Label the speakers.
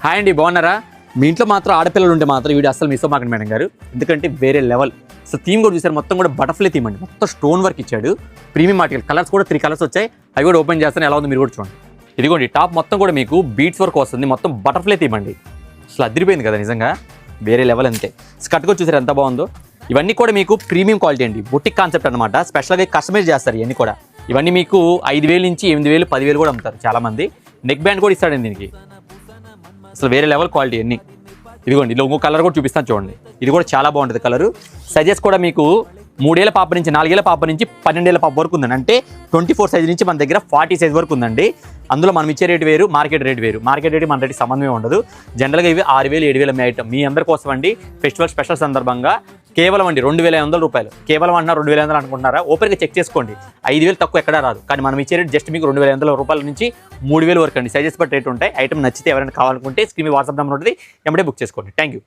Speaker 1: Hi అండి, బాగున్నారా? మీ ఇంట్లో మాత్రం ఆడపిల్లలు ఉంటే మాత్రం వీడియో అసలు మిస్ అవ్వకండి మేడం గారు. ఎందుకంటే వేరే లెవెల్. అసలు థీమ్ కూడా చూసారు, మొత్తం కూడా బటర్ఫ్లై థీమ్ అండి. మొత్తం స్టోన్ వర్క్ ఇచ్చాడు. ప్రీమియం ఆర్టికల్ కలర్స్ కూడా 3 కలర్స్ వచ్చాయి. అవి కూడా ఓపెన్ చేస్తాను, ఎలా ఉంది మీరు కూడా చూడండి. ఇదిగోండి టాప్ మొత్తం కూడా మీకు బీట్స్ వర్క్ వస్తుంది. మొత్తం బటర్ఫ్లై థీమ్ అండి. అసలు అదిరిపోయింది కదా నిజంగా, వేరే లెవెల్ అంతే. స్కర్ట్ కూడా చూసారు ఎంత బాగుందో. ఇవన్నీ కూడా మీకు ప్రీమియం క్వాలిటీ అండి, బుటిక్ కాన్సెప్ట్ అనమాట. స్పెషల్గా కస్టమైజ్ చేస్తారు ఇవన్నీ కూడా. ఇవన్నీ మీకు 5,000 నుంచి 8,000, 10,000 కూడా అమ్ముతారు చాలామంది. నెక్ బ్యాండ్ కూడా ఇస్తాడండి దీనికి. అసలు వేరే లెవెల్ క్వాలిటీ అన్ని. ఇదిగోండి ఇలా ఇంకో కలర్ కూడా చూపిస్తాను చూడండి. ఇది కూడా చాలా బాగుంటుంది కలరు. సైజెస్ కూడా మీకు 3 ఏళ్ల పాప నుంచి 4 ఏళ్ల పాప నుంచి 12 ఏళ్ల పాప వరకు ఉందండి. అంటే 24 సైజ్ నుంచి మన దగ్గర 40 సైజ్ వరకు ఉందండి. అందులో మనం ఇచ్చే రేటు వేరు, మార్కెట్ రేట్ వేరు. మార్కెట్ రేట్ మన రేటు సంబంధమే ఉండదు. జనరల్గా ఇవి 6,000, 7,000 అమ్మే ఐటమ్. మీ అందరి కోసం అండి ఫెస్టివల్ స్పెషల్ సందర్భంగా కేవలం అండి 2,500 రూపాయలు. కేవలం అన్న 2,500 అనుకుంటున్నారా? ఓపెన్గా చెక్ చేసుకోండి, 5,000 తక్కువ ఎక్కడా రాదు. కానీ మనం ఇచ్చే రేట్ జస్ట్ మీకు 2,500 రూపాయల నుంచి 3,000 వరకు అండి. సైజెస్ బట్టి రేట్ ఉంటాయి. ఐటమ్ నచ్చితే ఎవరైనా కావాలనుకుంటే స్క్రీన్ వాట్సాప్ నెంబర్ ఉంటుంది, వెంబడే బుక్ చేసుకోండి. Thank you.